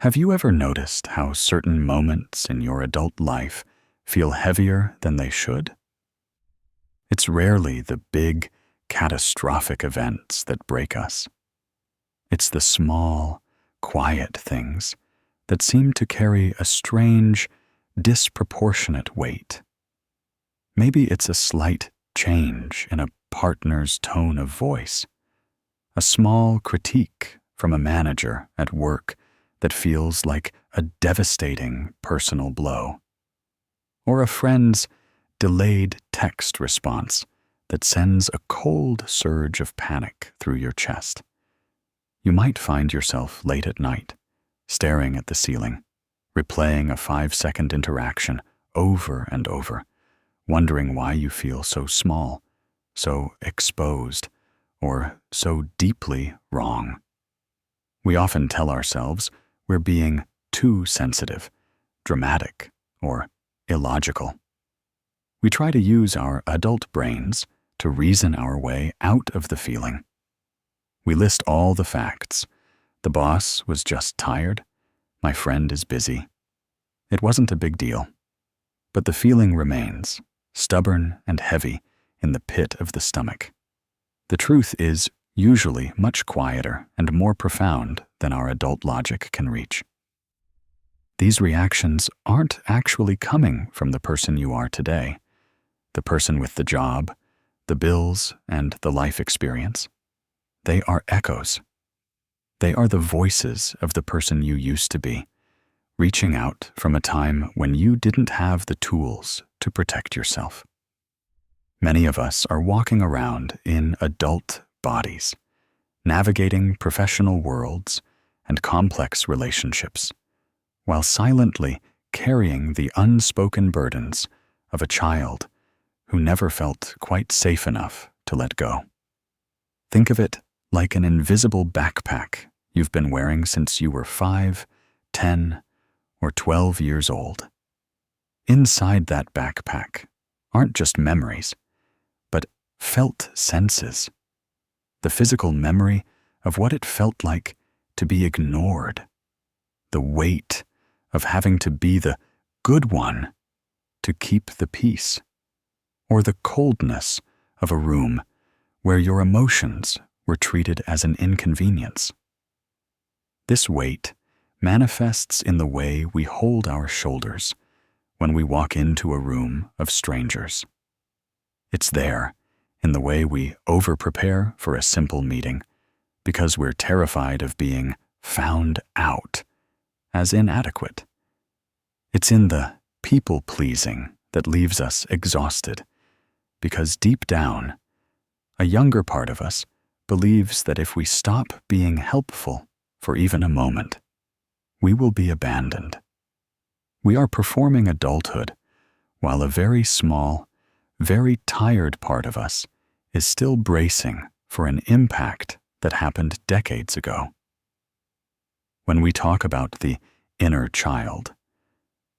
Have you ever noticed how certain moments in your adult life feel heavier than they should? It's rarely the big, catastrophic events that break us. It's the small, quiet things that seem to carry a strange, disproportionate weight. Maybe it's a slight change in a partner's tone of voice, a small critique from a manager at work that feels like a devastating personal blow, or a friend's delayed text response that sends a cold surge of panic through your chest. You might find yourself late at night, staring at the ceiling, replaying a 5-second interaction over and over, wondering why you feel so small, so exposed, or so deeply wrong. We often tell ourselves we're being too sensitive, dramatic, or illogical. We try to use our adult brains to reason our way out of the feeling. We list all the facts. The boss was just tired. My friend is busy. It wasn't a big deal. But the feeling remains, stubborn and heavy in the pit of the stomach. The truth is usually much quieter and more profound than our adult logic can reach. These reactions aren't actually coming from the person you are today, the person with the job, the bills, and the life experience. They are echoes. They are the voices of the person you used to be, reaching out from a time when you didn't have the tools to protect yourself. Many of us are walking around in adult bodies, navigating professional worlds and complex relationships, while silently carrying the unspoken burdens of a child who never felt quite safe enough to let go. Think of it like an invisible backpack you've been wearing since you were 5, 10, or 12 years old. Inside that backpack aren't just memories, but felt senses. The physical memory of what it felt like to be ignored, the weight of having to be the good one to keep the peace, or the coldness of a room where your emotions were treated as an inconvenience. This weight manifests in the way we hold our shoulders when we walk into a room of strangers. It's there in the way we over-prepare for a simple meeting because we're terrified of being found out as inadequate. It's in the people-pleasing that leaves us exhausted because deep down, a younger part of us believes that if we stop being helpful for even a moment, we will be abandoned. We are performing adulthood while a very small, very tired part of us is still bracing for an impact that happened decades ago. When we talk about the inner child,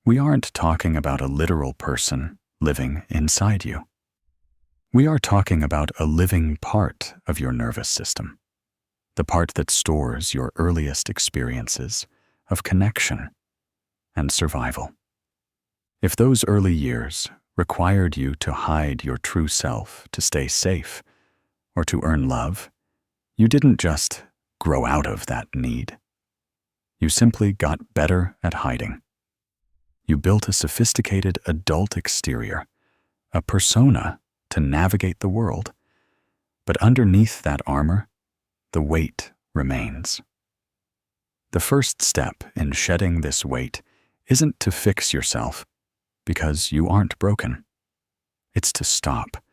we aren't talking about a literal person living inside you. We are talking about a living part of your nervous system, the part that stores your earliest experiences of connection and survival. If those early years required you to hide your true self to stay safe or to earn love, you didn't just grow out of that need. You simply got better at hiding. You built a sophisticated adult exterior, a persona to navigate the world. But underneath that armor, the weight remains. The first step in shedding this weight isn't to fix yourself, because you aren't broken. It's to stop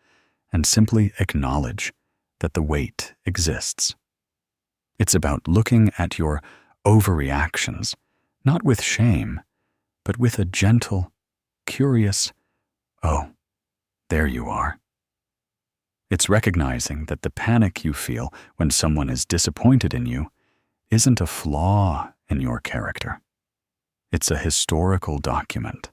and simply acknowledge that the weight exists. It's about looking at your overreactions, not with shame, but with a gentle, curious, "Oh, there you are." It's recognizing that the panic you feel when someone is disappointed in you isn't a flaw in your character. It's a historical document.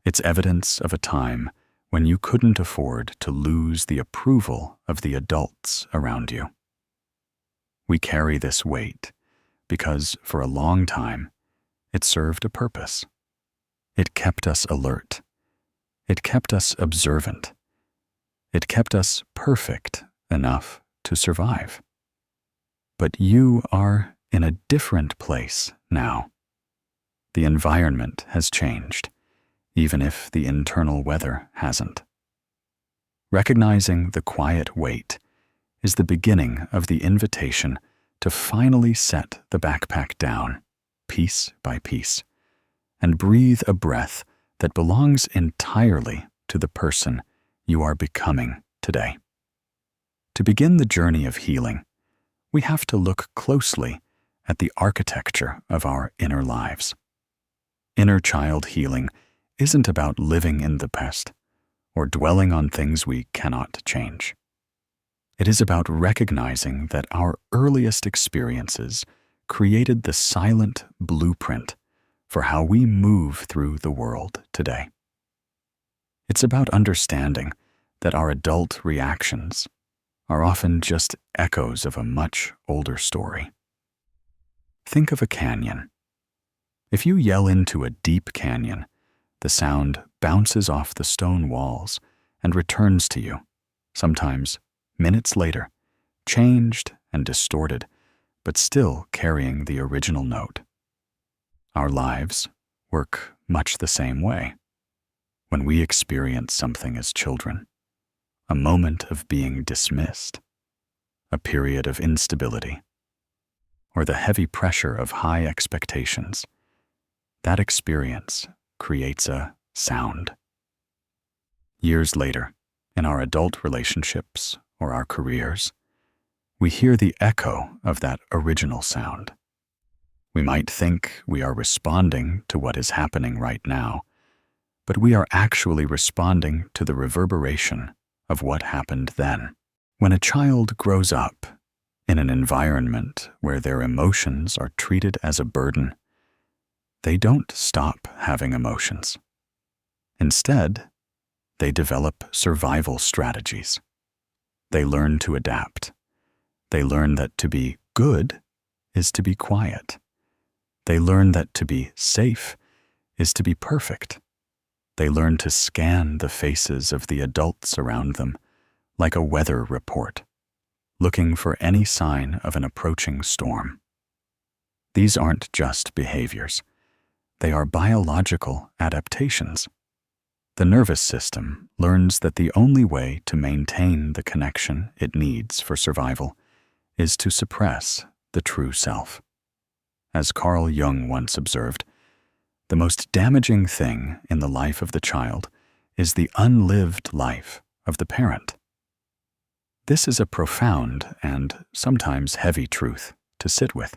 It's evidence of a time when you couldn't afford to lose the approval of the adults around you. We carry this weight because, for a long time, it served a purpose. It kept us alert. It kept us observant. It kept us perfect enough to survive. But you are in a different place now. The environment has changed, even if the internal weather hasn't. Recognizing the quiet wait is the beginning of the invitation to finally set the backpack down, piece by piece, and breathe a breath that belongs entirely to the person you are becoming today. To begin the journey of healing, we have to look closely at the architecture of our inner lives. Inner child healing isn't about living in the past or dwelling on things we cannot change. It is about recognizing that our earliest experiences created the silent blueprint for how we move through the world today. It's about understanding that our adult reactions are often just echoes of a much older story. Think of a canyon. If you yell into a deep canyon, the sound bounces off the stone walls and returns to you, sometimes minutes later, changed and distorted, but still carrying the original note. Our lives work much the same way. When we experience something as children, a moment of being dismissed, a period of instability, or the heavy pressure of high expectations, that experience creates a sound. Years later, in our adult relationships or our careers, we hear the echo of that original sound. We might think we are responding to what is happening right now, but we are actually responding to the reverberation of what happened then. When a child grows up in an environment where their emotions are treated as a burden, they don't stop having emotions. Instead, they develop survival strategies. They learn to adapt. They learn that to be good is to be quiet. They learn that to be safe is to be perfect. They learn to scan the faces of the adults around them like a weather report, looking for any sign of an approaching storm. These aren't just behaviors. They are biological adaptations. The nervous system learns that the only way to maintain the connection it needs for survival is to suppress the true self. As Carl Jung once observed, the most damaging thing in the life of the child is the unlived life of the parent. This is a profound and sometimes heavy truth to sit with.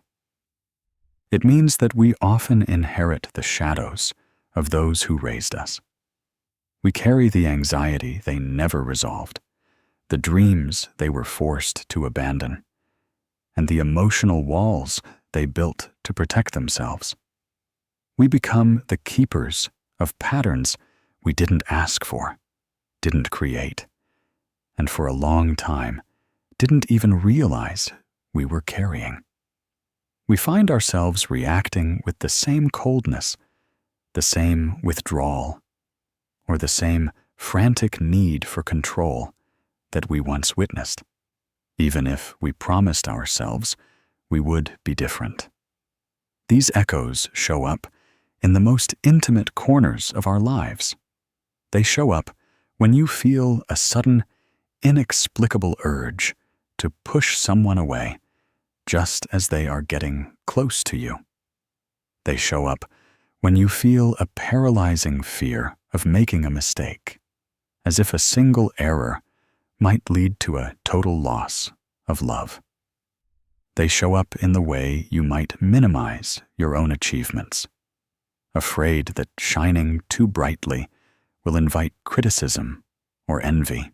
It means that we often inherit the shadows of those who raised us. We carry the anxiety they never resolved, the dreams they were forced to abandon, and the emotional walls they built to protect themselves. We become the keepers of patterns we didn't ask for, didn't create, and for a long time didn't even realize we were carrying. We find ourselves reacting with the same coldness, the same withdrawal, or the same frantic need for control that we once witnessed, even if we promised ourselves we would be different. These echoes show up in the most intimate corners of our lives. They show up when you feel a sudden, inexplicable urge to push someone away just as they are getting close to you. They show up when you feel a paralyzing fear of making a mistake, as if a single error might lead to a total loss of love. They show up in the way you might minimize your own achievements, afraid that shining too brightly will invite criticism or envy.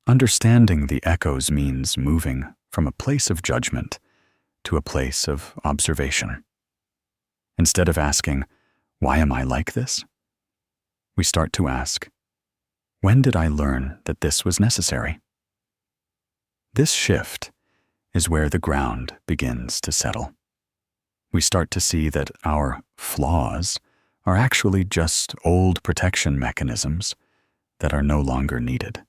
Understanding the echoes means moving from a place of judgment to a place of observation. Instead of asking, "Why am I like this?" we start to ask, "When did I learn that this was necessary?" This shift is where the ground begins to settle. We start to see that our flaws are actually just old protection mechanisms that are no longer needed.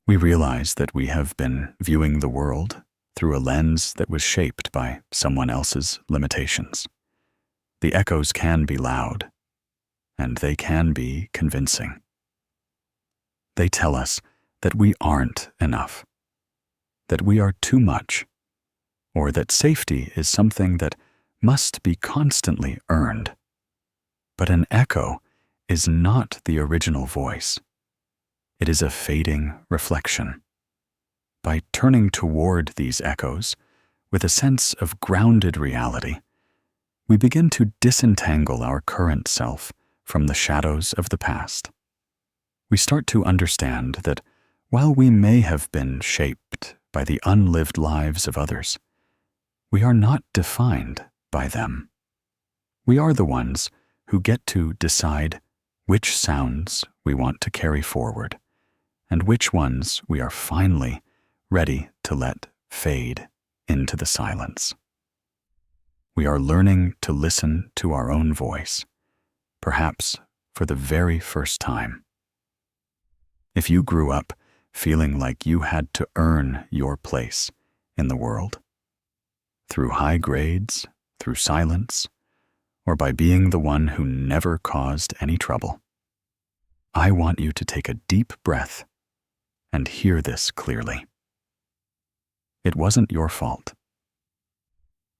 We realize that we have been viewing the world through a lens that was shaped by someone else's limitations. The echoes can be loud, and they can be convincing. They tell us that we aren't enough, that we are too much, or that safety is something that must be constantly earned. But an echo is not the original voice. It is a fading reflection. By turning toward these echoes with a sense of grounded reality, we begin to disentangle our current self from the shadows of the past. We start to understand that while we may have been shaped by the unlived lives of others, we are not defined by them. We are the ones who get to decide which sounds we want to carry forward and which ones we are finally ready to let fade into the silence. We are learning to listen to our own voice, perhaps for the very first time. If you grew up feeling like you had to earn your place in the world, through high grades, through silence, or by being the one who never caused any trouble, I want you to take a deep breath and hear this clearly. It wasn't your fault.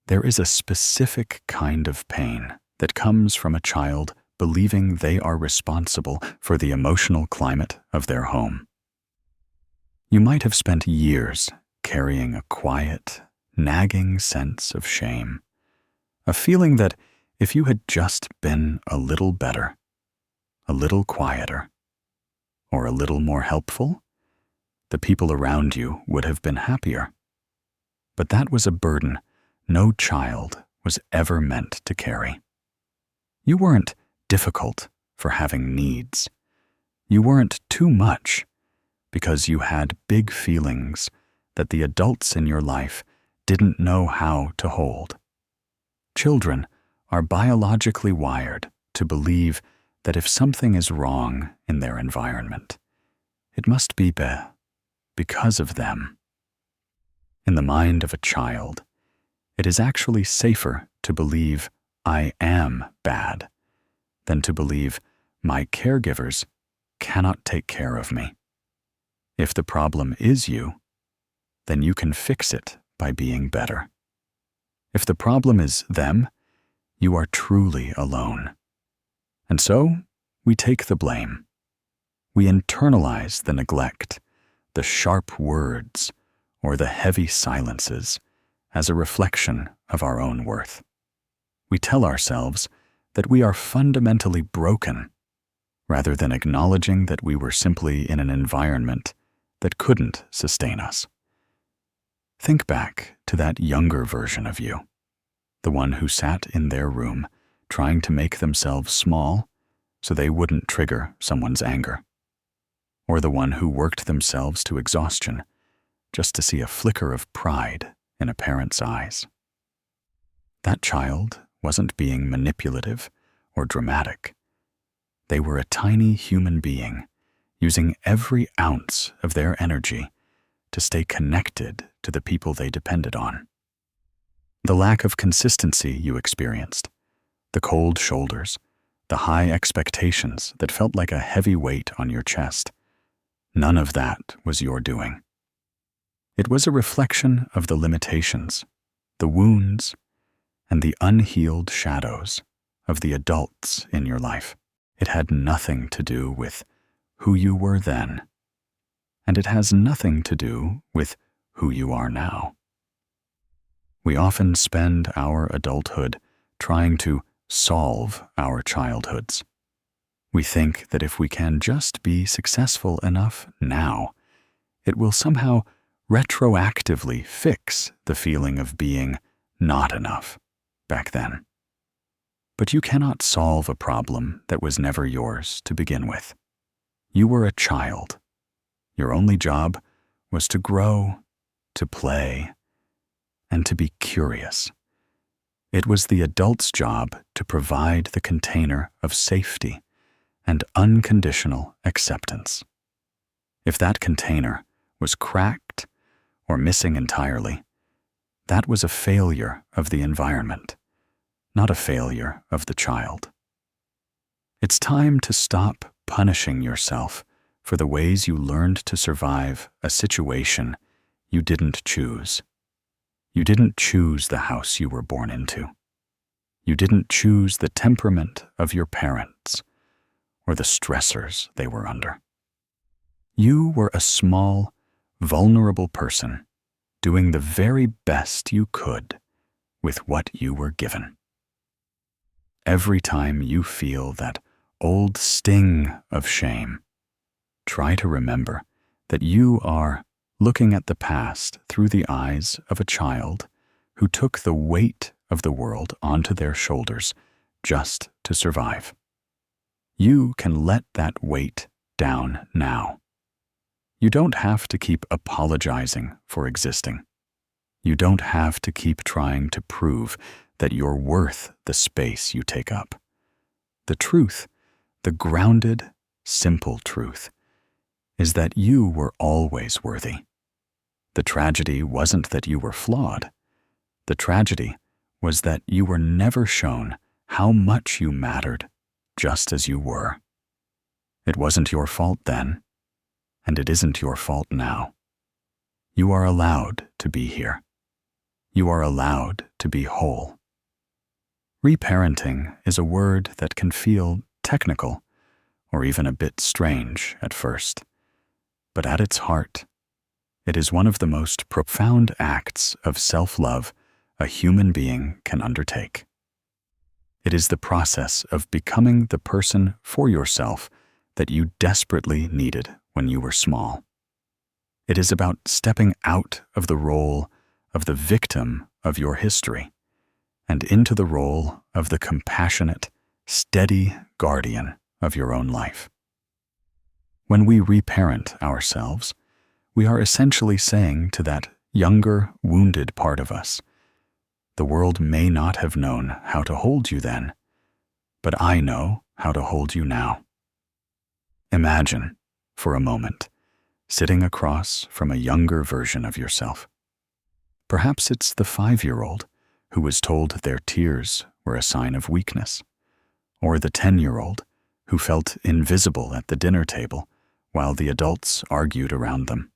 There is a specific kind of pain that comes from a child believing they are responsible for the emotional climate of their home. You might have spent years carrying a quiet, nagging sense of shame, a feeling that if you had just been a little better, a little quieter, or a little more helpful, the people around you would have been happier. But that was a burden no child was ever meant to carry. You weren't difficult for having needs. You weren't too much because you had big feelings that the adults in your life didn't know how to hold. Children are biologically wired to believe that if something is wrong in their environment, it must be because of them. In the mind of a child, it is actually safer to believe I am bad than to believe my caregivers cannot take care of me. If the problem is you, then you can fix it by being better. If the problem is them, you are truly alone. And so, we take the blame. We internalize the neglect, the sharp words, or the heavy silences as a reflection of our own worth. We tell ourselves that we are fundamentally broken, rather than acknowledging that we were simply in an environment that couldn't sustain us. Think back to that younger version of you, the one who sat in their room trying to make themselves small so they wouldn't trigger someone's anger, or the one who worked themselves to exhaustion just to see a flicker of pride in a parent's eyes. That child wasn't being manipulative or dramatic. They were a tiny human being using every ounce of their energy to stay connected to the people they depended on. The lack of consistency you experienced, the cold shoulders, the high expectations that felt like a heavy weight on your chest, none of that was your doing. It was a reflection of the limitations, the wounds, and the unhealed shadows of the adults in your life. It had nothing to do with who you were then, and it has nothing to do with who you are now. We often spend our adulthood trying to solve our childhoods. We think that if we can just be successful enough now, it will somehow retroactively fix the feeling of being not enough back then. But you cannot solve a problem that was never yours to begin with. You were a child. Your only job was to grow, to play, and to be curious. It was the adult's job to provide the container of safety and unconditional acceptance. If that container was cracked or missing entirely, that was a failure of the environment, not a failure of the child. It's time to stop punishing yourself for the ways you learned to survive a situation you didn't choose. You didn't choose the house you were born into. You didn't choose the temperament of your parents or the stressors they were under. You were a small, vulnerable person doing the very best you could with what you were given. Every time you feel that old sting of shame, try to remember that you are looking at the past through the eyes of a child who took the weight of the world onto their shoulders just to survive. You can let that weight down now. You don't have to keep apologizing for existing. You don't have to keep trying to prove that you're worth the space you take up. The truth, the grounded, simple truth, is that you were always worthy. The tragedy wasn't that you were flawed. The tragedy was that you were never shown how much you mattered just as you were. It wasn't your fault then, and it isn't your fault now. You are allowed to be here. You are allowed to be whole. Reparenting is a word that can feel technical or even a bit strange at first, but at its heart, it is one of the most profound acts of self-love a human being can undertake. It is the process of becoming the person for yourself that you desperately needed when you were small. It is about stepping out of the role of the victim of your history and into the role of the compassionate, steady guardian of your own life. When we reparent ourselves, we are essentially saying to that younger, wounded part of us, the world may not have known how to hold you then, but I know how to hold you now. Imagine, for a moment, sitting across from a younger version of yourself. Perhaps it's the 5-year-old who was told their tears were a sign of weakness, or the 10-year-old who felt invisible at the dinner table while the adults argued around them.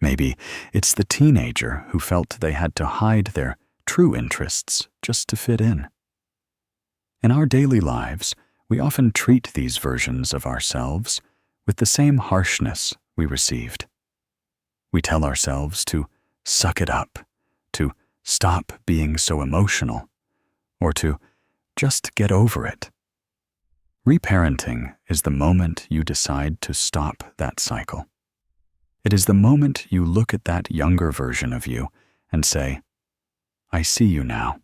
Maybe it's the teenager who felt they had to hide their true interests just to fit in. In our daily lives, we often treat these versions of ourselves with the same harshness we received. We tell ourselves to suck it up, to stop being so emotional, or to just get over it. Reparenting is the moment you decide to stop that cycle. It is the moment you look at that younger version of you and say, I see you now,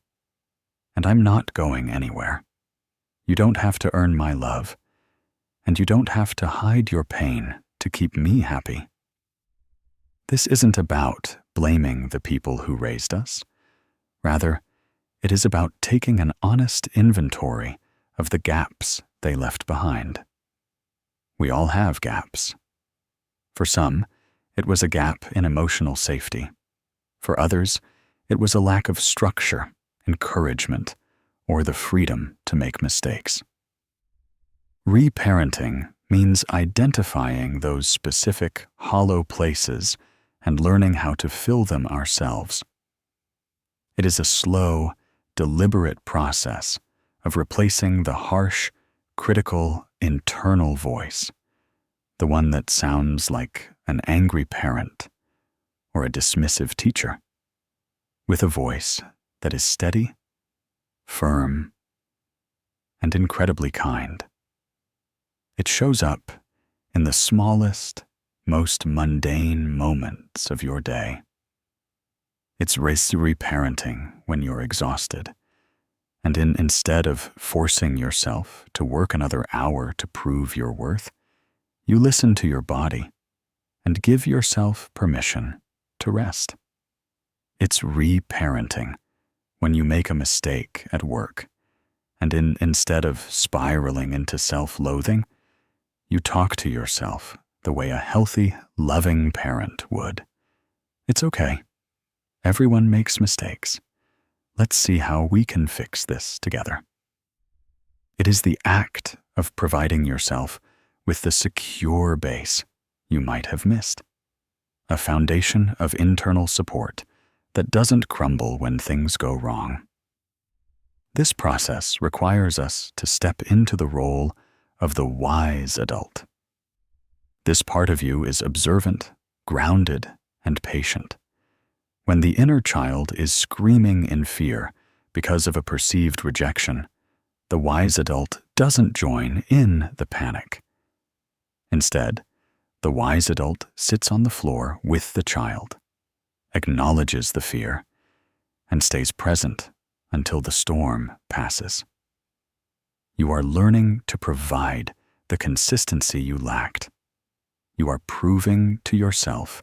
and I'm not going anywhere. You don't have to earn my love, and you don't have to hide your pain to keep me happy. This isn't about blaming the people who raised us. Rather, it is about taking an honest inventory of the gaps they left behind. We all have gaps. For some, it was a gap in emotional safety. For others, it was a lack of structure, encouragement, or the freedom to make mistakes. Reparenting means identifying those specific hollow places and learning how to fill them ourselves. It is a slow, deliberate process of replacing the harsh, critical, internal voice, the one that sounds like an angry parent or a dismissive teacher, with a voice that is steady, firm, and incredibly kind. It shows up in the smallest, most mundane moments of your day. It's reparenting when you're exhausted, and instead of forcing yourself to work another hour to prove your worth, you listen to your body and give yourself permission to rest. It's reparenting When you make a mistake at work, and instead of spiraling into self-loathing, you talk to yourself the way a healthy, loving parent would. It's okay. Everyone makes mistakes. Let's see how we can fix this together. It is the act of providing yourself with the secure base you might have missed, a foundation of internal support that doesn't crumble when things go wrong. This process requires us to step into the role of the wise adult. This part of you is observant, grounded, and patient. When the inner child is screaming in fear because of a perceived rejection, the wise adult doesn't join in the panic. Instead, the wise adult sits on the floor with the child, acknowledges the fear, and stays present until the storm passes. You are learning to provide the consistency you lacked. You are proving to yourself,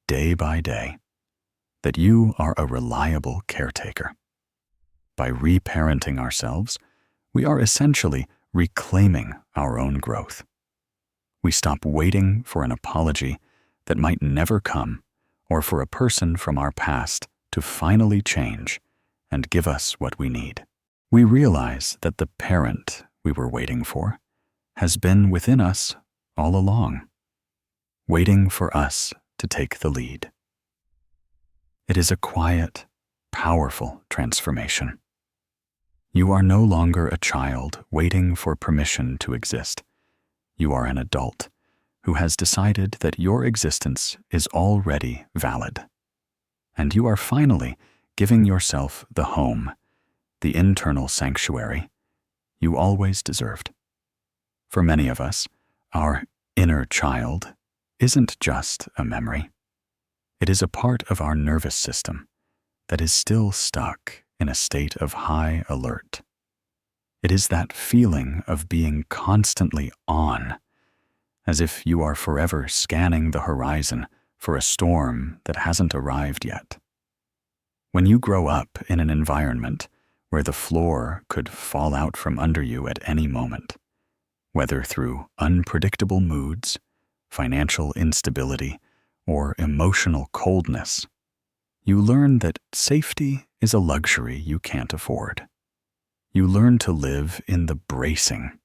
day by day, that you are a reliable caretaker. By reparenting ourselves, we are essentially reclaiming our own growth. We stop waiting for an apology that might never come, or for a person from our past to finally change and give us what we need. We realize that the parent we were waiting for has been within us all along, waiting for us to take the lead. It is a quiet, powerful transformation. You are no longer a child waiting for permission to exist. You are an adult who has decided that your existence is already valid. And you are finally giving yourself the home, the internal sanctuary you always deserved. For many of us, our inner child isn't just a memory. It is a part of our nervous system that is still stuck in a state of high alert. It is that feeling of being constantly on, as if you are forever scanning the horizon for a storm that hasn't arrived yet. When you grow up in an environment where the floor could fall out from under you at any moment, whether through unpredictable moods, financial instability, or emotional coldness, you learn that safety is a luxury you can't afford. You learn to live in the bracing.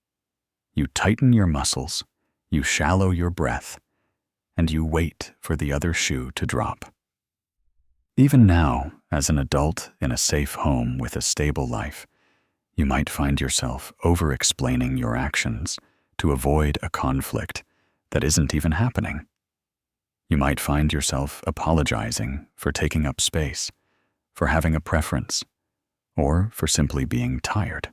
You tighten your muscles, you shallow your breath, and you wait for the other shoe to drop. Even now, as an adult in a safe home with a stable life, you might find yourself over-explaining your actions to avoid a conflict that isn't even happening. You might find yourself apologizing for taking up space, for having a preference, or for simply being tired.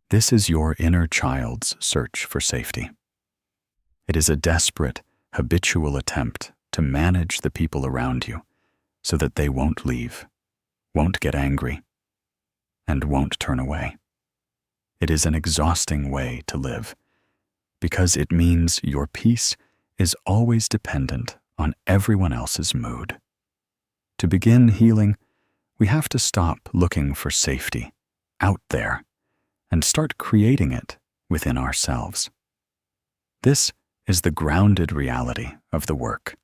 This is your inner child's search for safety. It is a desperate, habitual attempt to manage the people around you so that they won't leave, won't get angry, and won't turn away. It is an exhausting way to live because it means your peace is always dependent on everyone else's mood. To begin healing, we have to stop looking for safety out there and start creating it within ourselves. This is the grounded reality of the work.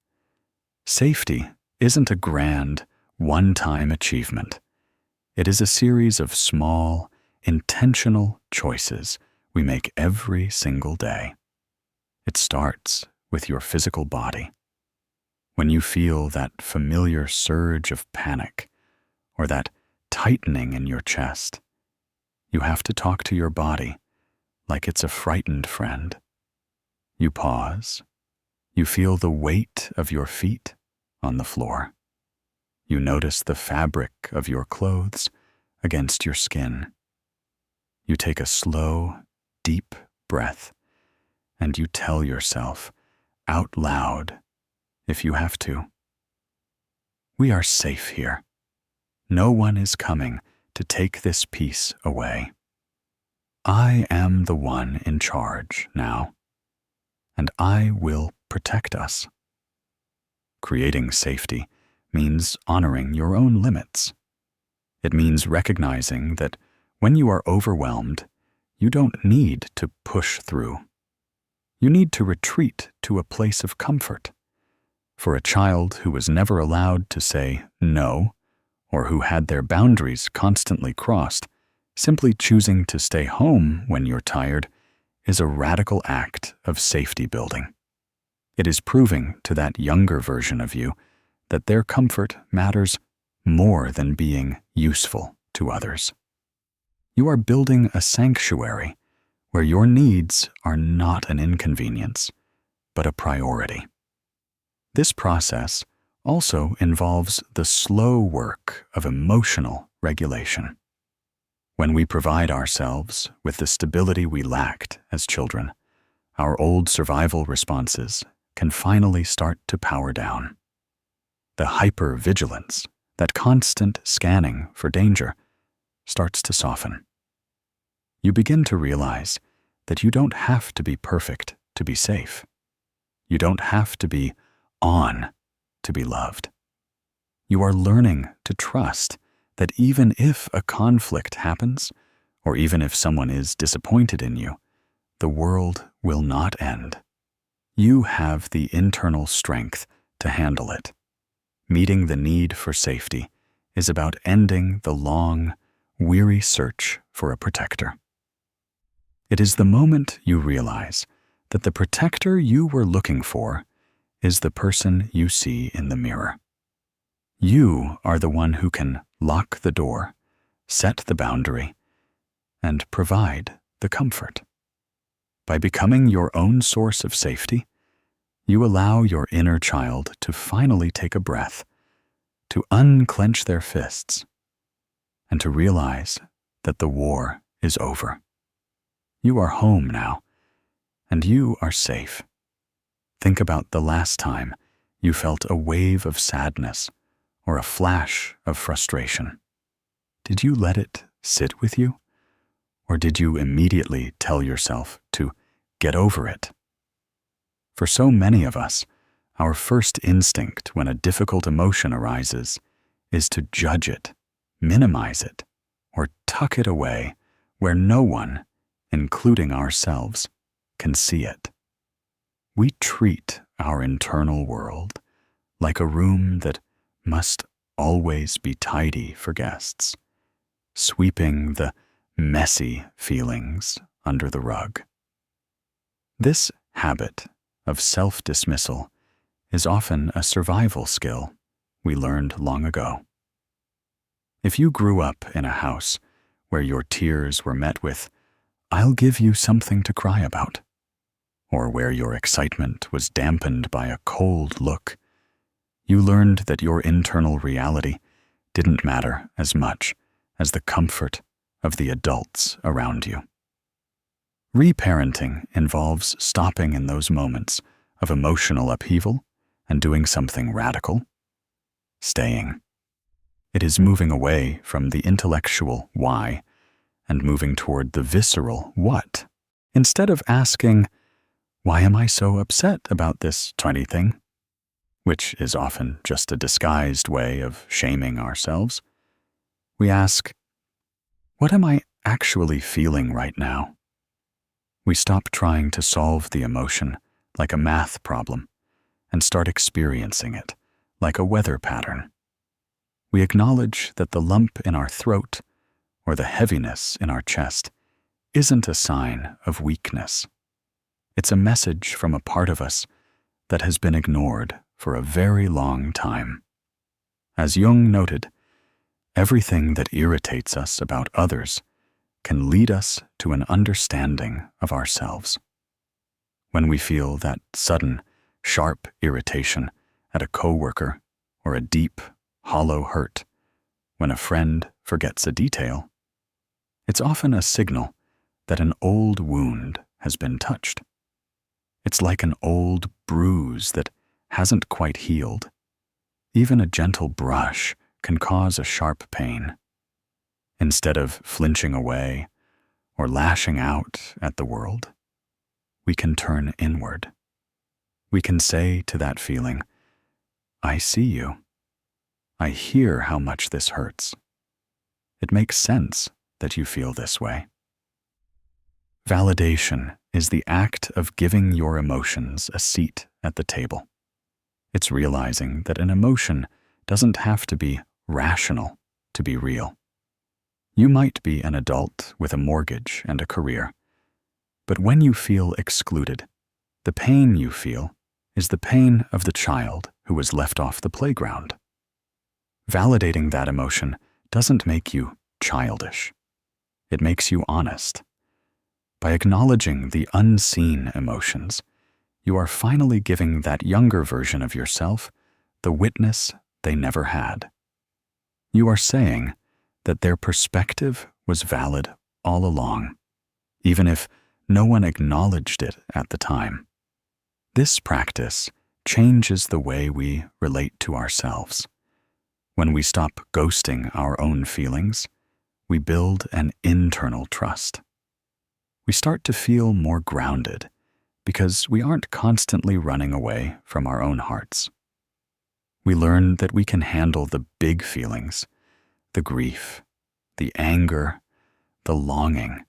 Safety isn't a grand, one-time achievement. It is a series of small, intentional choices we make every single day. It starts with your physical body. When you feel that familiar surge of panic or that tightening in your chest, you have to talk to your body like it's a frightened friend. You pause. You feel the weight of your feet on the floor. You notice the fabric of your clothes against your skin. You take a slow, deep breath, and you tell yourself out loud, if you have to, we are safe here. No one is coming to take this peace away. I am the one in charge now, and I will protect us. Creating safety means honoring your own limits. It means recognizing that when you are overwhelmed, you don't need to push through. You need to retreat to a place of comfort. For a child who was never allowed to say no, or who had their boundaries constantly crossed, simply choosing to stay home when you're tired is a radical act of safety building. It is proving to that younger version of you that their comfort matters more than being useful to others. You are building a sanctuary where your needs are not an inconvenience, but a priority. This process also involves the slow work of emotional regulation. When we provide ourselves with the stability we lacked as children, our old survival responses can finally start to power down. The hypervigilance, that constant scanning for danger, starts to soften. You begin to realize that you don't have to be perfect to be safe. You don't have to be on to be loved. You are learning to trust that even if a conflict happens, or even if someone is disappointed in you, the world will not end. You have the internal strength to handle it. Meeting the need for safety is about ending the long, weary search for a protector. It is the moment you realize that the protector you were looking for is the person you see in the mirror. You are the one who can lock the door, set the boundary, and provide the comfort. By becoming your own source of safety, you allow your inner child to finally take a breath, to unclench their fists, and to realize that the war is over. You are home now, and you are safe. Think about the last time you felt a wave of sadness or a flash of frustration. Did you let it sit with you, or did you immediately tell yourself to get over it? For so many of us, our first instinct when a difficult emotion arises is to judge it, minimize it, or tuck it away where no one, including ourselves, can see it. We treat our internal world like a room that must always be tidy for guests, sweeping the messy feelings under the rug. This habit of self-dismissal is often a survival skill we learned long ago. If you grew up in a house where your tears were met with, "I'll give you something to cry about," or where your excitement was dampened by a cold look, you learned that your internal reality didn't matter as much as the comfort of the adults around you. Reparenting involves stopping in those moments of emotional upheaval and doing something radical, staying. It is moving away from the intellectual why and moving toward the visceral what. Instead of asking, "Why am I so upset about this tiny thing?" which is often just a disguised way of shaming ourselves, we ask, "What am I actually feeling right now?" We stop trying to solve the emotion like a math problem and start experiencing it like a weather pattern. We acknowledge that the lump in our throat or the heaviness in our chest isn't a sign of weakness. It's a message from a part of us that has been ignored for a very long time. As Jung noted, everything that irritates us about others can lead us to an understanding of ourselves. When we feel that sudden, sharp irritation at a coworker or a deep, hollow hurt when a friend forgets a detail, it's often a signal that an old wound has been touched. It's like an old bruise that hasn't quite healed. Even a gentle brush can cause a sharp pain. Instead of flinching away or lashing out at the world, we can turn inward. We can say to that feeling, "I see you. I hear how much this hurts. It makes sense that you feel this way. Validation is the act of giving your emotions a seat at the table. It's realizing that an emotion doesn't have to be rational to be real. You might be an adult with a mortgage and a career, but when you feel excluded, the pain you feel is the pain of the child who was left off the playground. Validating that emotion doesn't make you childish. It makes you honest. By acknowledging the unseen emotions, you are finally giving that younger version of yourself the witness they never had. You are saying that their perspective was valid all along, even if no one acknowledged it at the time. This practice changes the way we relate to ourselves. When we stop ghosting our own feelings, we build an internal trust. We start to feel more grounded because we aren't constantly running away from our own hearts. We learn that we can handle the big feelings, the grief, the anger, the longing,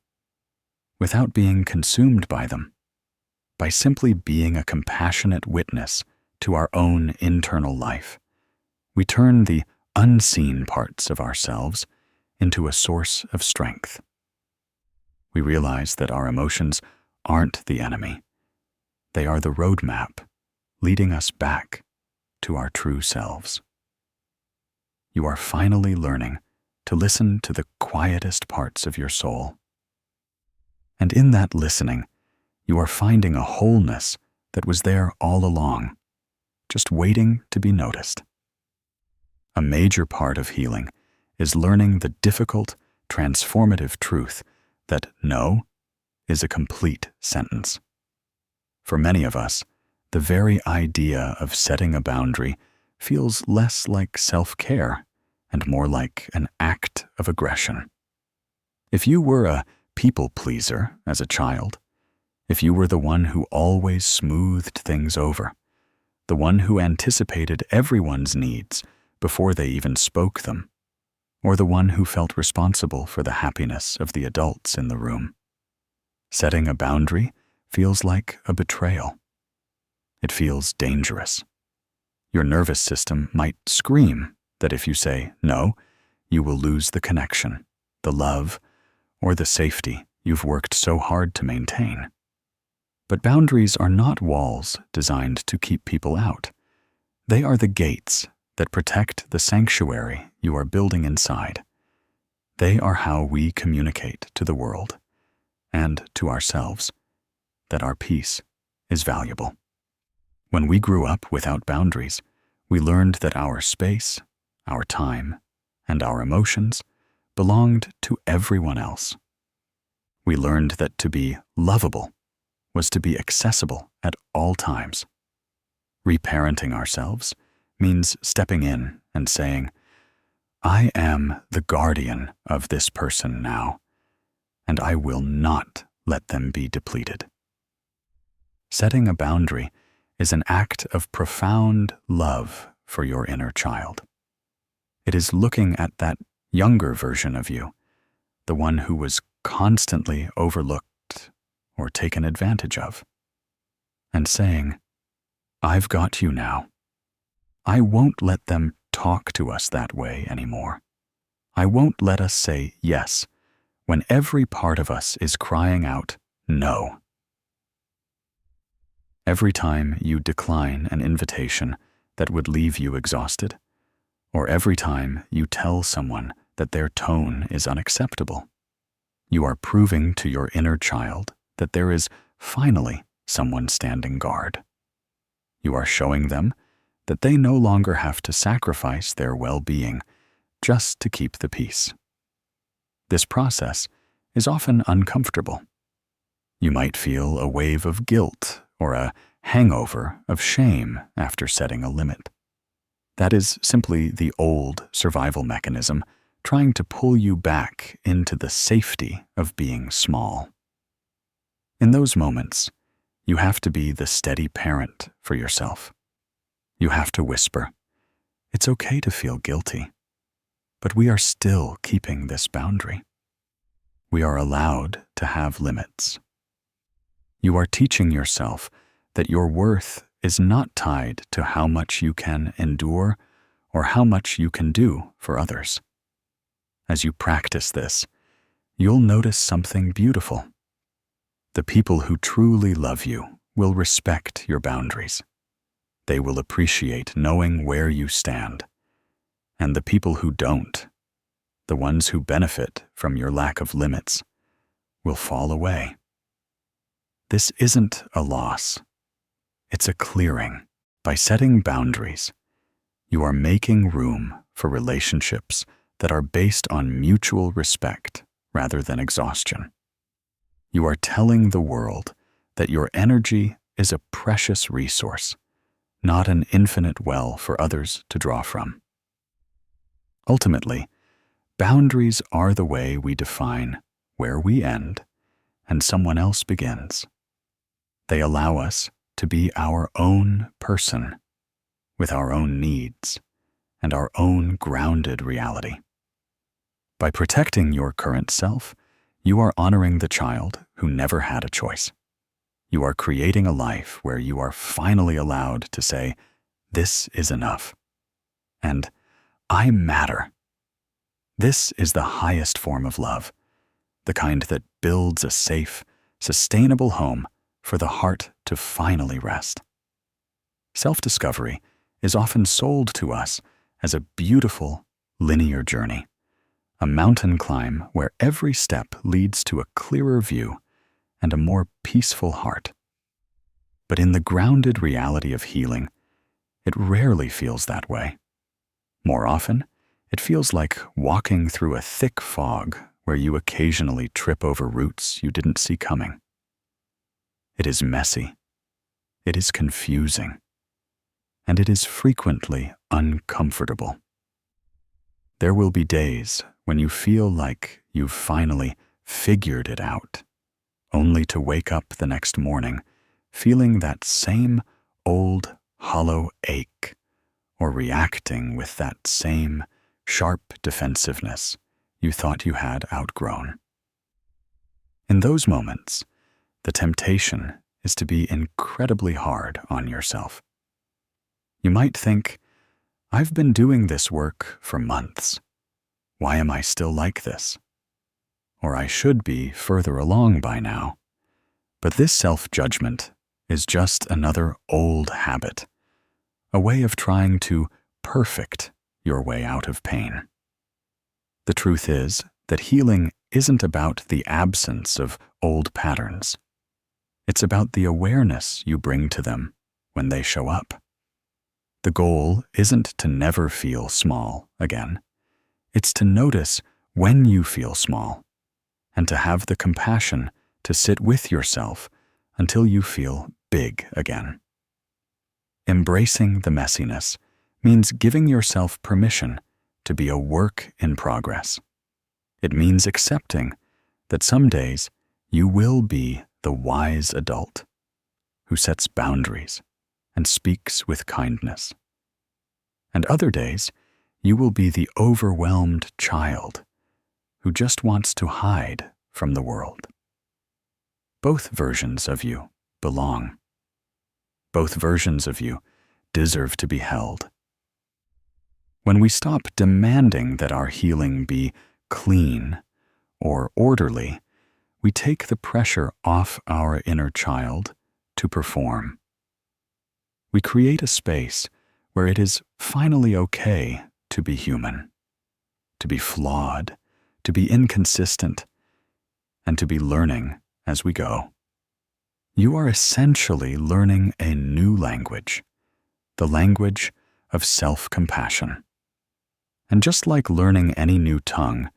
without being consumed by them, by simply being a compassionate witness to our own internal life. We turn the unseen parts of ourselves into a source of strength. We realize that our emotions aren't the enemy. They are the roadmap leading us back to our true selves. You are finally learning to listen to the quietest parts of your soul. And in that listening, you are finding a wholeness that was there all along, just waiting to be noticed. A major part of healing is learning the difficult, transformative truth that no is a complete sentence. For many of us, the very idea of setting a boundary feels less like self-care and more like an act of aggression. If you were a people pleaser as a child, if you were the one who always smoothed things over, the one who anticipated everyone's needs before they even spoke them, or the one who felt responsible for the happiness of the adults in the room, setting a boundary feels like a betrayal. It feels dangerous. Your nervous system might scream that if you say no, you will lose the connection, the love, or the safety you've worked so hard to maintain. But boundaries are not walls designed to keep people out. They are the gates that protect the sanctuary you are building inside. They are how we communicate to the world and to ourselves that our peace is valuable. When we grew up without boundaries, we learned that our space, our time, and our emotions belonged to everyone else. We learned that to be lovable was to be accessible at all times. Reparenting ourselves means stepping in and saying, I am the guardian of this person now, and I will not let them be depleted. Setting a boundary is an act of profound love for your inner child. It is looking at that younger version of you, the one who was constantly overlooked or taken advantage of, and saying, I've got you now. I won't let them talk to us that way anymore. I won't let us say yes when every part of us is crying out no. Every time you decline an invitation that would leave you exhausted, or every time you tell someone that their tone is unacceptable, you are proving to your inner child that there is finally someone standing guard. You are showing them that they no longer have to sacrifice their well-being just to keep the peace. This process is often uncomfortable. You might feel a wave of guilt or a hangover of shame after setting a limit. That is simply the old survival mechanism trying to pull you back into the safety of being small. In those moments, you have to be the steady parent for yourself. You have to whisper, it's okay to feel guilty. But we are still keeping this boundary. We are allowed to have limits. You are teaching yourself that your worth is not tied to how much you can endure or how much you can do for others. As you practice this, you'll notice something beautiful. The people who truly love you will respect your boundaries. They will appreciate knowing where you stand. And the people who don't, the ones who benefit from your lack of limits, will fall away. This isn't a loss. It's a clearing. By setting boundaries, you are making room for relationships that are based on mutual respect rather than exhaustion. You are telling the world that your energy is a precious resource, not an infinite well for others to draw from. Ultimately, boundaries are the way we define where we end and someone else begins. They allow us to be our own person, with our own needs and our own grounded reality. By protecting your current self, you are honoring the child who never had a choice. You are creating a life where you are finally allowed to say, "This is enough," and "I matter." This is the highest form of love, the kind that builds a safe, sustainable home for the heart to finally rest. Self-discovery is often sold to us as a beautiful, linear journey, a mountain climb where every step leads to a clearer view and a more peaceful heart. But in the grounded reality of healing, it rarely feels that way. More often, it feels like walking through a thick fog where you occasionally trip over roots you didn't see coming. It is messy, it is confusing, and it is frequently uncomfortable. There will be days when you feel like you've finally figured it out, only to wake up the next morning feeling that same old hollow ache, or reacting with that same sharp defensiveness you thought you had outgrown. In those moments, the temptation is to be incredibly hard on yourself. You might think, "I've been doing this work for months. Why am I still like this? Or I should be further along by now." But this self-judgment is just another old habit, a way of trying to perfect your way out of pain. The truth is that healing isn't about the absence of old patterns. It's about the awareness you bring to them when they show up. The goal isn't to never feel small again. It's to notice when you feel small and to have the compassion to sit with yourself until you feel big again. Embracing the messiness means giving yourself permission to be a work in progress. It means accepting that some days you will be the wise adult who sets boundaries and speaks with kindness. And other days, you will be the overwhelmed child who just wants to hide from the world. Both versions of you belong. Both versions of you deserve to be held. When we stop demanding that our healing be clean or orderly, we take the pressure off our inner child to perform. We create a space where it is finally okay to be human, to be flawed, to be inconsistent, and to be learning as we go. You are essentially learning a new language, the language of self-compassion. And just like learning any new tongue,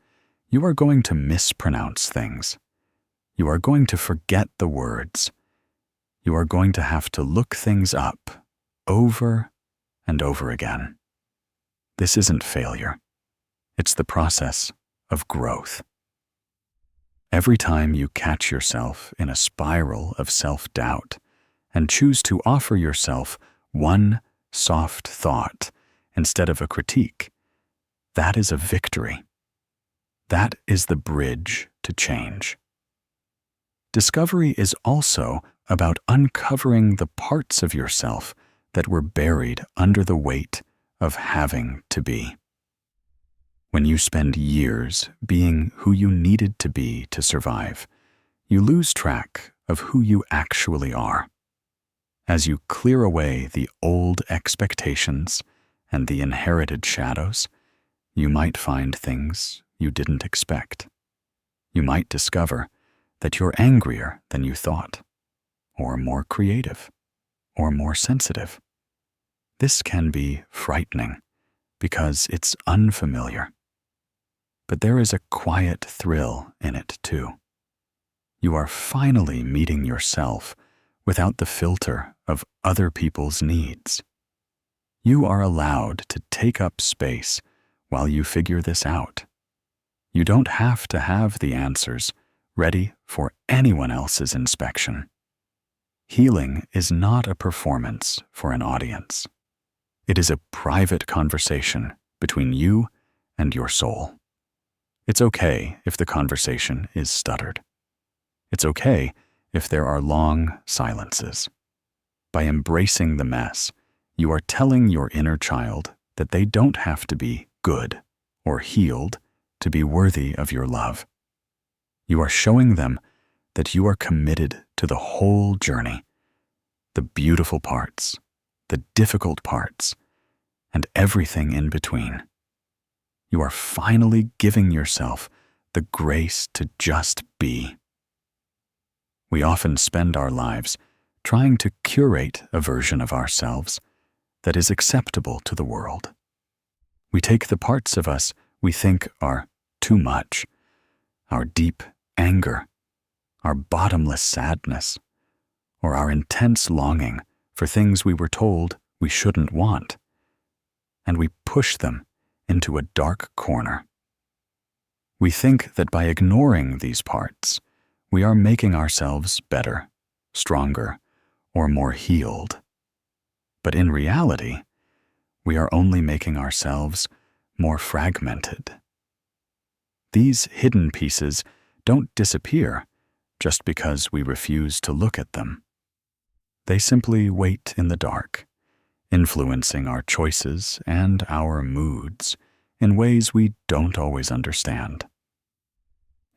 you are going to mispronounce things. You are going to forget the words. You are going to have to look things up over and over again. This isn't failure. It's the process of growth. Every time you catch yourself in a spiral of self-doubt and choose to offer yourself one soft thought instead of a critique, that is a victory. That is the bridge to change. Discovery is also about uncovering the parts of yourself that were buried under the weight of having to be. When you spend years being who you needed to be to survive, you lose track of who you actually are. As you clear away the old expectations and the inherited shadows, you might find things you didn't expect. You might discover that you're angrier than you thought, or more creative, or more sensitive. This can be frightening because it's unfamiliar. But there is a quiet thrill in it too. You are finally meeting yourself without the filter of other people's needs. You are allowed to take up space while you figure this out. You don't have to have the answers ready for anyone else's inspection. Healing is not a performance for an audience. It is a private conversation between you and your soul. It's okay if the conversation is stuttered. It's okay if there are long silences. By embracing the mess, you are telling your inner child that they don't have to be good or healed to be worthy of your love. You are showing them that you are committed to the whole journey, the beautiful parts, the difficult parts, and everything in between. You are finally giving yourself the grace to just be. We often spend our lives trying to curate a version of ourselves that is acceptable to the world. We take the parts of us we think are too much, our deep anger, our bottomless sadness, or our intense longing for things we were told we shouldn't want, and we push them into a dark corner. We think that by ignoring these parts, we are making ourselves better, stronger, or more healed. But in reality, we are only making ourselves more fragmented. These hidden pieces don't disappear just because we refuse to look at them. They simply wait in the dark, influencing our choices and our moods in ways we don't always understand.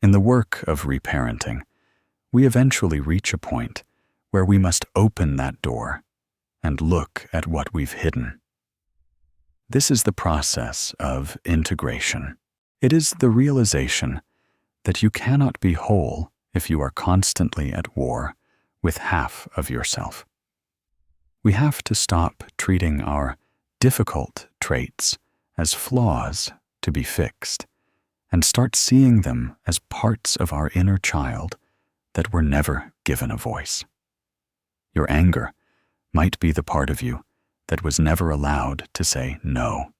In the work of reparenting, we eventually reach a point where we must open that door and look at what we've hidden. This is the process of integration. It is the realization that you cannot be whole if you are constantly at war with half of yourself. We have to stop treating our difficult traits as flaws to be fixed and start seeing them as parts of our inner child that were never given a voice. Your anger might be the part of you that was never allowed to say no.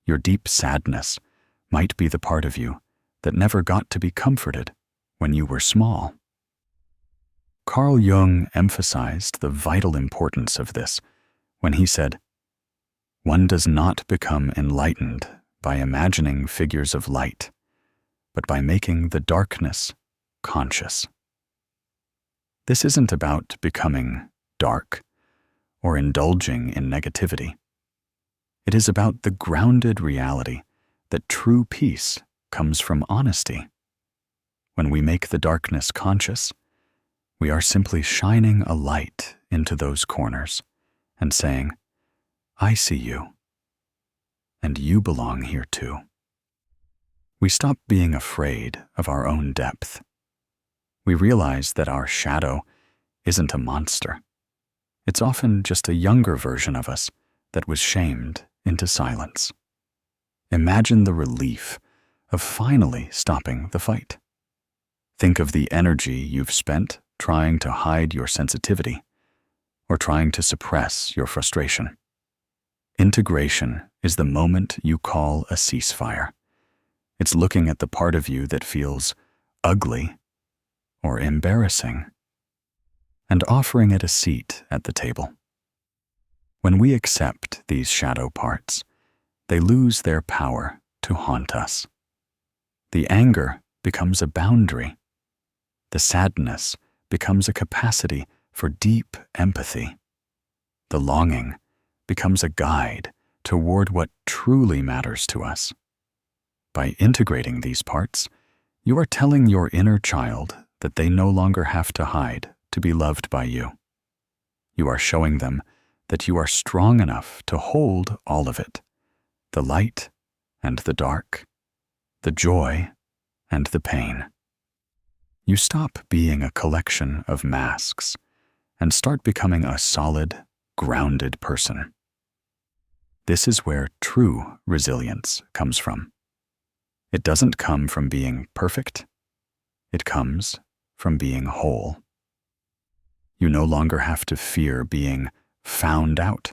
Your deep sadness might be the part of you that never got to be comforted when you were small. Carl Jung emphasized the vital importance of this when he said, "One does not become enlightened by imagining figures of light, but by making the darkness conscious." This isn't about becoming dark or indulging in negativity. It is about the grounded reality that true peace comes from honesty. When we make the darkness conscious, we are simply shining a light into those corners and saying, "I see you, and you belong here too." We stop being afraid of our own depth. We realize that our shadow isn't a monster. It's often just a younger version of us that was shamed into silence. Imagine the relief of finally stopping the fight. Think of the energy you've spent trying to hide your sensitivity or trying to suppress your frustration. Integration is the moment you call a ceasefire. It's looking at the part of you that feels ugly or embarrassing and offering it a seat at the table. When we accept these shadow parts, they lose their power to haunt us. The anger becomes a boundary. The sadness becomes a capacity for deep empathy. The longing becomes a guide toward what truly matters to us. By integrating these parts, you are telling your inner child that they no longer have to hide to be loved by you. You are showing them that you are strong enough to hold all of it, the light and the dark, the joy and the pain. You stop being a collection of masks and start becoming a solid, grounded person. This is where true resilience comes from. It doesn't come from being perfect. It comes from being whole. You no longer have to fear being found out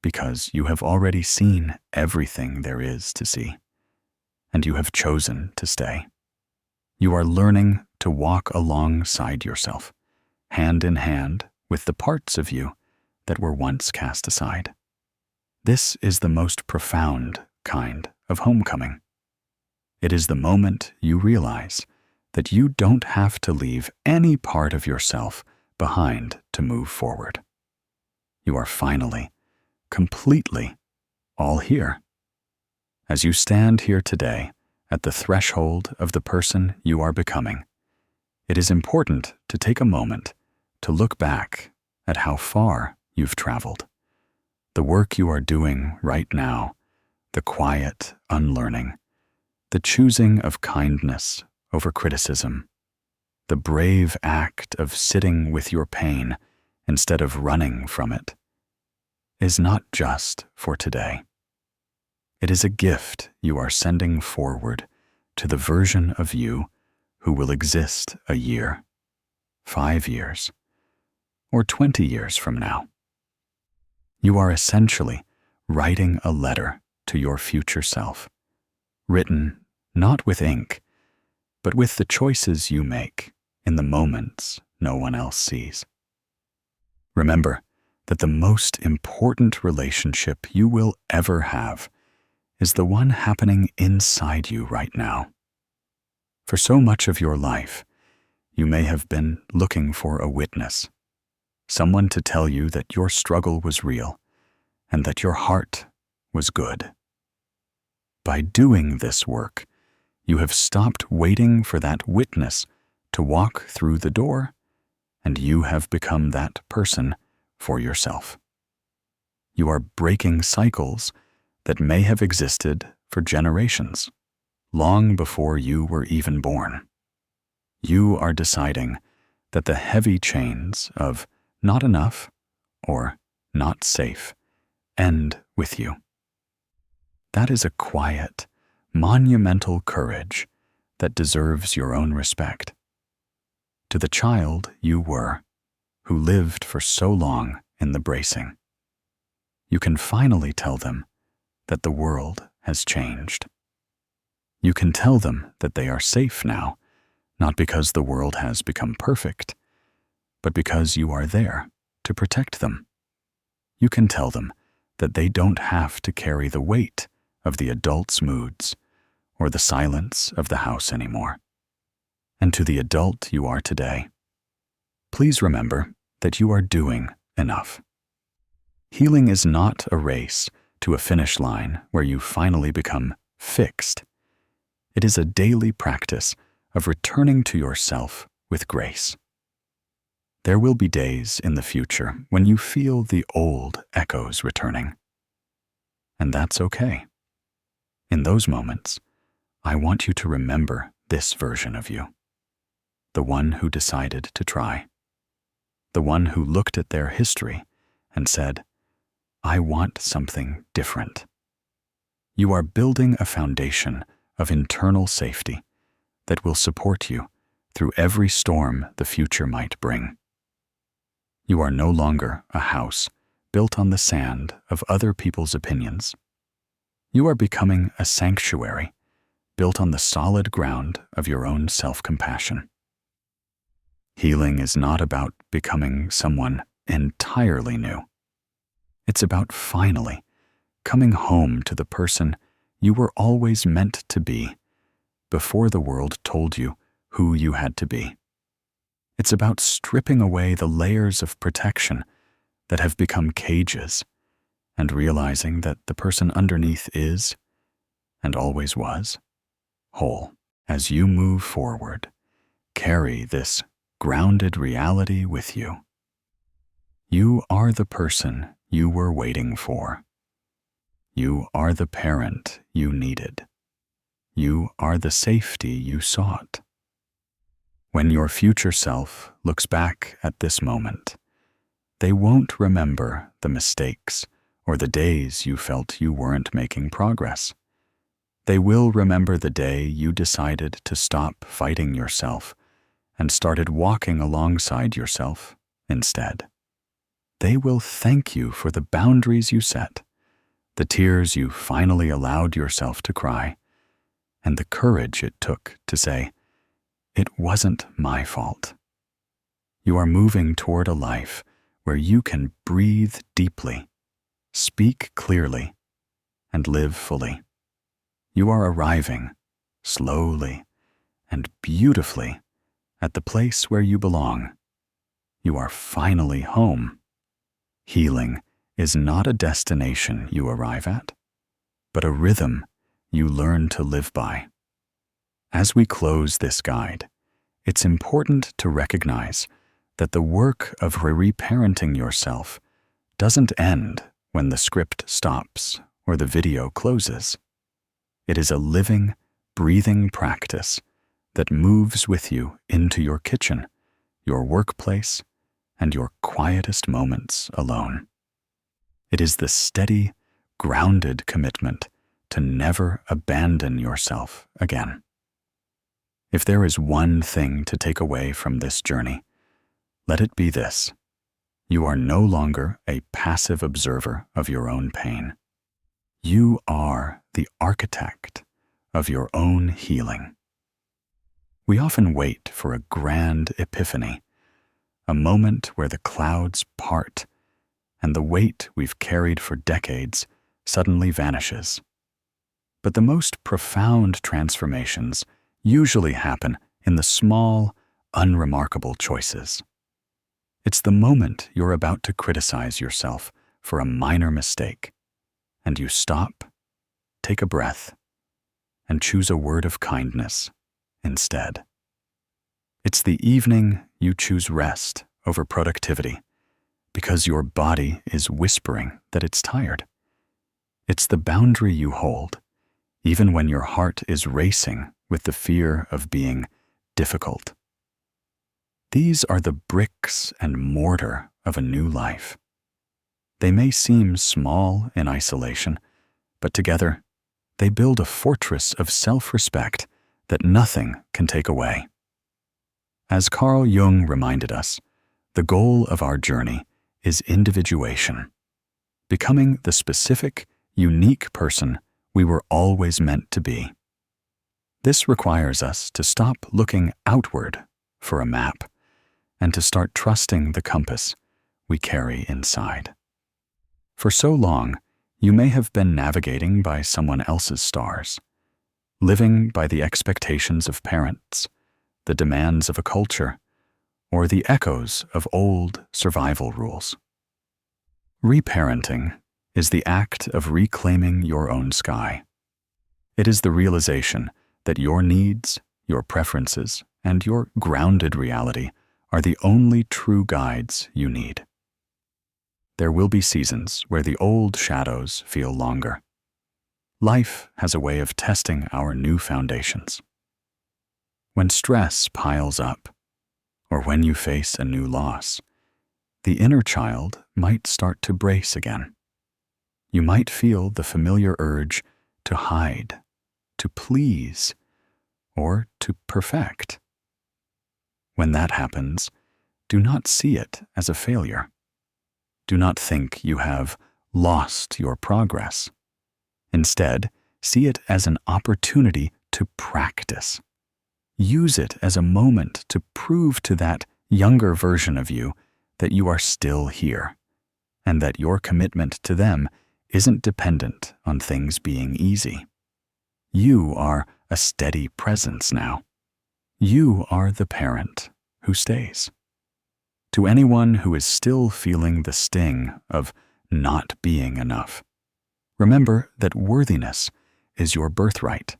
because you have already seen everything there is to see, and you have chosen to stay. You are learning to walk alongside yourself, hand in hand with the parts of you that were once cast aside. This is the most profound kind of homecoming. It is the moment you realize that you don't have to leave any part of yourself behind to move forward. You are finally, completely, all here. As you stand here today at the threshold of the person you are becoming, it is important to take a moment to look back at how far you've traveled. The work you are doing right now, the quiet unlearning, the choosing of kindness over criticism, the brave act of sitting with your pain instead of running from it, is not just for today. It is a gift you are sending forward to the version of you who will exist a year, 5 years, or 20 years from now. You are essentially writing a letter to your future self, written not with ink, but with the choices you make in the moments no one else sees. Remember that the most important relationship you will ever have is the one happening inside you right now. For so much of your life, you may have been looking for a witness, someone to tell you that your struggle was real and that your heart was good. By doing this work, you have stopped waiting for that witness to walk through the door, and you have become that person for yourself. You are breaking cycles that may have existed for generations, long before you were even born. You are deciding that the heavy chains of not enough or not safe end with you. That is a quiet, monumental courage that deserves your own respect. To the child you were, who lived for so long in the bracing, you can finally tell them that the world has changed. You can tell them that they are safe now, not because the world has become perfect, but because you are there to protect them. You can tell them that they don't have to carry the weight of the adult's moods or the silence of the house anymore. And to the adult you are today, please remember that you are doing enough. Healing is not a race to a finish line where you finally become fixed. It is a daily practice of returning to yourself with grace. There will be days in the future when you feel the old echoes returning. And that's okay. In those moments, I want you to remember this version of you. The one who decided to try. The one who looked at their history and said, I want something different. You are building a foundation of internal safety that will support you through every storm the future might bring. You are no longer a house built on the sand of other people's opinions. You are becoming a sanctuary built on the solid ground of your own self-compassion. Healing is not about becoming someone entirely new. It's about finally coming home to the person you were always meant to be before the world told you who you had to be. It's about stripping away the layers of protection that have become cages and realizing that the person underneath is, and always was, whole. As you move forward, carry this grounded reality with you. You are the person you were waiting for. You are the parent you needed. You are the safety you sought. When your future self looks back at this moment, they won't remember the mistakes or the days you felt you weren't making progress. They will remember the day you decided to stop fighting yourself and started walking alongside yourself instead. They will thank you for the boundaries you set, the tears you finally allowed yourself to cry, and the courage it took to say, "It wasn't my fault." You are moving toward a life where you can breathe deeply, speak clearly, and live fully. You are arriving, slowly and beautifully, at the place where you belong. You are finally home. Healing is not a destination you arrive at, but a rhythm you learn to live by. As we close this guide, it's important to recognize that the work of reparenting yourself doesn't end when the script stops or the video closes. It is a living, breathing practice that moves with you into your kitchen, your workplace, and your quietest moments alone. It is the steady, grounded commitment to never abandon yourself again. If there is one thing to take away from this journey, let it be this: you are no longer a passive observer of your own pain. You are the architect of your own healing. We often wait for a grand epiphany, a moment where the clouds part and the weight we've carried for decades suddenly vanishes. But the most profound transformations usually happen in the small, unremarkable choices. It's the moment you're about to criticize yourself for a minor mistake, and you stop, take a breath, and choose a word of kindness instead. It's the evening you choose rest over productivity because your body is whispering that it's tired. It's the boundary you hold, even when your heart is racing with the fear of being difficult. These are the bricks and mortar of a new life. They may seem small in isolation, but together they build a fortress of self-respect that nothing can take away. As Carl Jung reminded us, the goal of our journey is individuation, becoming the specific, unique person we were always meant to be. This requires us to stop looking outward for a map and to start trusting the compass we carry inside. For so long, you may have been navigating by someone else's stars, living by the expectations of parents, the demands of a culture, or the echoes of old survival rules. Reparenting is the act of reclaiming your own sky. It is the realization that your needs, your preferences, and your grounded reality are the only true guides you need. There will be seasons where the old shadows feel longer. Life has a way of testing our new foundations. When stress piles up, or when you face a new loss, the inner child might start to brace again. You might feel the familiar urge to hide, to please, or to perfect. When that happens, do not see it as a failure. Do not think you have lost your progress. Instead, see it as an opportunity to practice. Use it as a moment to prove to that younger version of you that you are still here, and that your commitment to them isn't dependent on things being easy. You are a steady presence now. You are the parent who stays. To anyone who is still feeling the sting of not being enough, remember that worthiness is your birthright.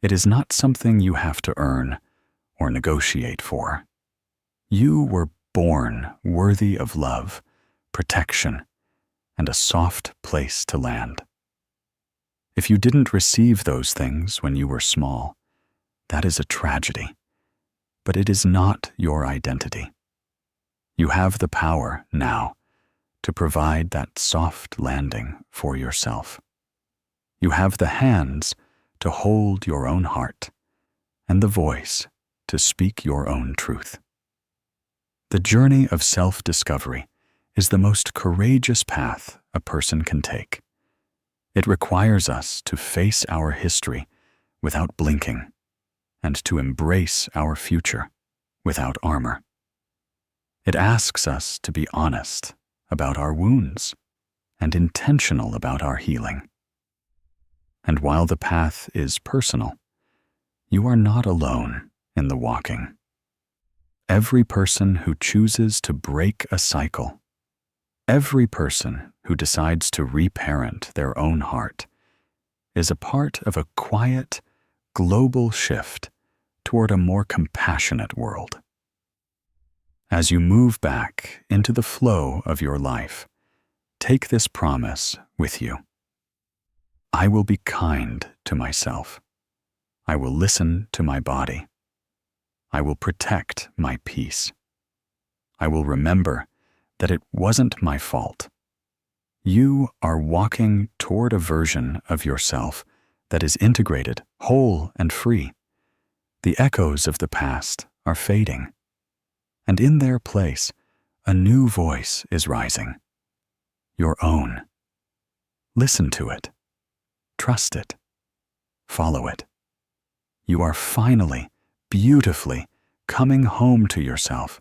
It is not something you have to earn or negotiate for. You were born worthy of love, protection, and a soft place to land. If you didn't receive those things when you were small, that is a tragedy, but it is not your identity. You have the power now to provide that soft landing for yourself. You have the hands to hold your own heart and the voice to speak your own truth. The journey of self-discovery is the most courageous path a person can take. It requires us to face our history without blinking and to embrace our future without armor. It asks us to be honest about our wounds and intentional about our healing. And while the path is personal, you are not alone in the walking. Every person who chooses to break a cycle, every person who decides to reparent their own heart, is a part of a quiet, global shift toward a more compassionate world. As you move back into the flow of your life, take this promise with you. I will be kind to myself. I will listen to my body. I will protect my peace. I will remember that it wasn't my fault. You are walking toward a version of yourself that is integrated, whole, and free. The echoes of the past are fading, and in their place, a new voice is rising. Your own. Listen to it. Trust it. Follow it. You are finally, beautifully coming home to yourself,